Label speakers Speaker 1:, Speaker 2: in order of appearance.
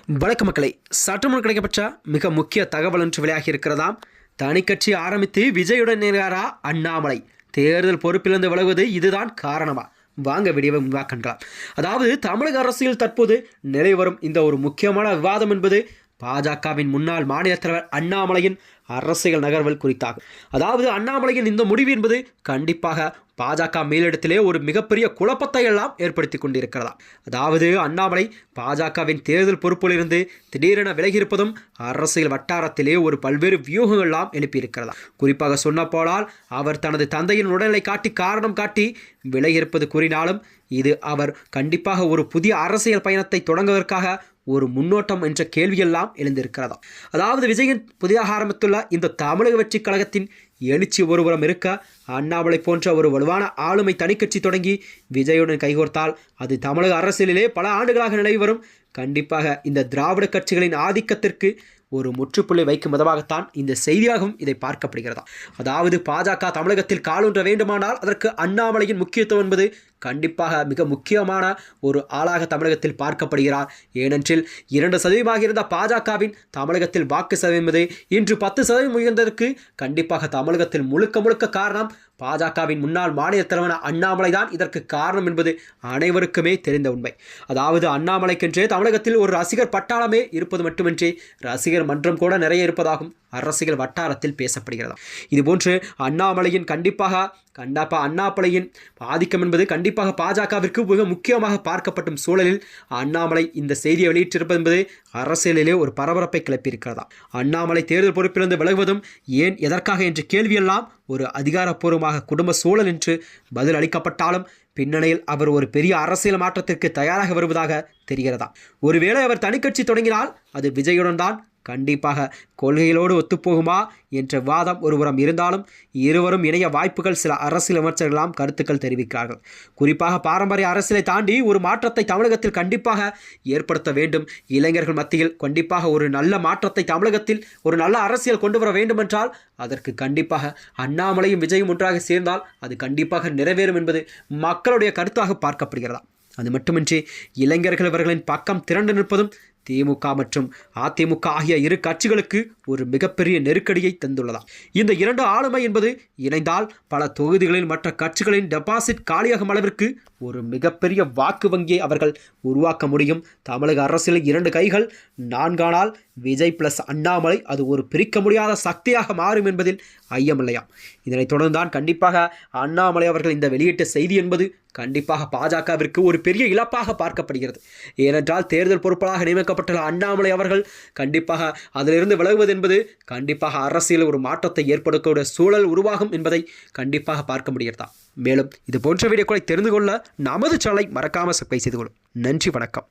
Speaker 1: வணக்க மக்களை, சற்றுமுன் கிடைக்கப்பட்ட மிக முக்கிய தகவல் ஒன்று வெளியாகி இருக்கிறதாம். தனிக்கட்சி ஆரம்பித்து விஜயுடன் நேராரா அண்ணாமலை. தேர்தல் பொறுப்பிலிருந்து விலகுவது இதுதான் காரணமா? வாங்க வீடியோவை முன்வாக்கலாம். அதாவது தமிழக அரசியல் தற்போது நிலை வரும் இந்த ஒரு முக்கியமான விவாதம் என்பது பாஜகவின் முன்னாள் மாநில தலைவர் அண்ணாமலையின் அரசியல் நகர்வல் குறித்தாகும். அதாவது அண்ணாமலையின் இந்த முடிவு என்பது கண்டிப்பாக பாஜக மேலிடத்திலே ஒரு மிகப்பெரிய குழப்பத்தை எல்லாம் ஏற்படுத்தி கொண்டிருக்கிறதா. அதாவது அண்ணாமலை பாஜகவின் தேர்தல் பொறுப்பிலிருந்து திடீரென விலகியிருப்பதும் அரசியல் வட்டாரத்திலே ஒரு பல்வேறு வியூகங்கள் எல்லாம் எழுப்பியிருக்கிறதா. குறிப்பாக சொன்ன போனால் அவர் தனது தந்தையின் உடல்நிலை காட்டி காரணம் காட்டி விலகியிருப்பது கூறினாலும் இது அவர் கண்டிப்பாக ஒரு புதிய அரசியல் பயணத்தை தொடங்குவதற்காக ஒரு முன்னோட்டம் என்ற கேள்வியெல்லாம் எழுந்திருக்கிறதா. அதாவது விஜயின் புதிதாக ஆரம்பித்துள்ள இந்த தமிழக வெற்றி கழகத்தின் எழுச்சி ஒருபுறம் இருக்க, அண்ணாமலை போன்ற ஒரு வலுவான ஆளுமை தனிக்கட்சி தொடங்கி விஜயுடன் கைகோர்த்தால் அது தமிழக அரசியலிலே பல ஆண்டுகளாக நிலவி வரும் கண்டிப்பாக இந்த திராவிட கட்சிகளின் ஆதிக்கத்திற்கு ஒரு முற்றுப்புள்ளி வைக்கும் விதமாகத்தான் இந்த செய்தியாகவும் இதை பார்க்கப்படுகிறதா. அதாவது பாஜக தமிழகத்தில் காலூன்ற வேண்டுமானால் அதற்கு அண்ணாமலையின் முக்கியத்துவம் என்பது கண்டிப்பாக மிக முக்கியமான ஒரு ஆளாக தமிழகத்தில் பார்க்கப்படுகிறார். ஏனென்றில் 2% இருந்த பாஜகவின் தமிழகத்தில் வாக்கு சதவீதம் என்பது இன்று 10% உயர்ந்ததற்கு கண்டிப்பாக தமிழகத்தில் முழுக்க காரணம் பாஜகவின் முன்னாள் மாநில தலைவர் அண்ணாமலை தான் இதற்கு காரணம் என்பது அனைவருக்குமே தெரிந்த உண்மை. அதாவது அண்ணாமலைக்கென்றே தமிழகத்தில் ஒரு ரசிகர் பட்டாளமே இருப்பது மட்டுமின்றி ரசிகர் மன்றம் கூட நிறைய இருப்பதாகவும் அரசியல் வட்டாரத்தில் பேசப்படுகிறதா. இதுபோன்று அண்ணாமலையின் அண்ணாமலையின் ஆதிக்கம் என்பது கண்டிப்பாக பாஜகவிற்கு மிக முக்கியமாக பார்க்கப்படும் சூழலில் அண்ணாமலை இந்த செய்தியை வெளியிட்டிருப்பது என்பது அரசியலிலே ஒரு பரபரப்பை கிளப்பியிருக்கிறதா. அண்ணாமலை தேர்தல் பொறுப்பிலிருந்து விலகுவதும் ஏன் எதற்காக என்ற கேள்வியெல்லாம் ஒரு அதிகாரப்பூர்வமாக குடும்ப சூழல் என்று பதில் அளிக்கப்பட்டாலும் பின்னணியில் அவர் ஒரு பெரிய அரசியல் மாற்றத்திற்கு தயாராக வருவதாக தெரிகிறதா. ஒருவேளை அவர் தனிக்கட்சி தொடங்கினால் அது விஜயுடன் தான் கண்டிப்பாக கொள்கைகளோடு ஒத்துப்போகுமா என்ற வாதம் ஒருபுறம் இருந்தாலும் இருவரும் இணைய வாய்ப்புகள் சில அரசியல் விமர்சகர்களாம் கருத்துக்கள் தெரிவிக்கிறார்கள். குறிப்பாக பாரம்பரிய அரசியலை தாண்டி ஒரு மாற்றத்தை தமிழகத்தில் கண்டிப்பாக ஏற்படுத்த வேண்டும். இளைஞர்கள் மத்தியில் கண்டிப்பாக ஒரு நல்ல மாற்றத்தை தமிழகத்தில் ஒரு நல்ல அரசியல் கொண்டு வர வேண்டுமென்றால் அதற்கு கண்டிப்பாக அண்ணாமலையும் விஜயும் ஒன்றாக சேர்ந்தால் அது கண்டிப்பாக நிறைவேறும் என்பது மக்களுடைய கருத்தாக பார்க்கப்படுகிறதா. அது மட்டுமின்றி இளைஞர்கள் இவர்களின் பக்கம் திரண்டு நிற்பதும் திமுக மற்றும் அதிமுக ஆகிய இரு கட்சிகளுக்கு ஒரு மிகப்பெரிய நெருக்கடியை தந்துள்ளதா. இந்த இரண்டு ஆளுமை என்பது இணைந்தால் பல தொகுதிகளில் மற்ற கட்சிகளின் டெபாசிட் காலியாகும் அளவிற்கு ஒரு மிகப்பெரிய வாக்கு வங்கியை அவர்கள் உருவாக்க முடியும். தமிழக அரசியல் 2 கைகள் 4 விஜய் பிளஸ் அண்ணாமலை அது ஒரு பிரிக்க முடியாத சக்தியாக மாறும் என்பதில் ஐயமில்லையாம். இதனைத் தொடர்ந்துதான் கண்டிப்பாக அண்ணாமலை அவர்கள் இந்த வெளியிட்ட செய்தி என்பது கண்டிப்பாக பாஜகவிற்கு ஒரு பெரிய இழப்பாக பார்க்கப்படுகிறது. ஏனென்றால் தேர்தல் பொறுப்பாளராக நியமிக்கப்பட்டுள்ள அண்ணாமலை அவர்கள் கண்டிப்பாக அதிலிருந்து விலகுவது என்பது கண்டிப்பாக அரசியல் ஒரு மாற்றத்தை ஏற்படுத்தக்கூடிய சூழல் உருவாகும் என்பதை கண்டிப்பாக பார்க்க முடிகிறதா. மேலும் இது போன்ற வீடியோக்களை தெரிந்து கொள்ள நமது சேனலை மறக்காமல் சப்ஸ்கிரைப் செய்து கொள்ளும். நன்றி, வணக்கம்.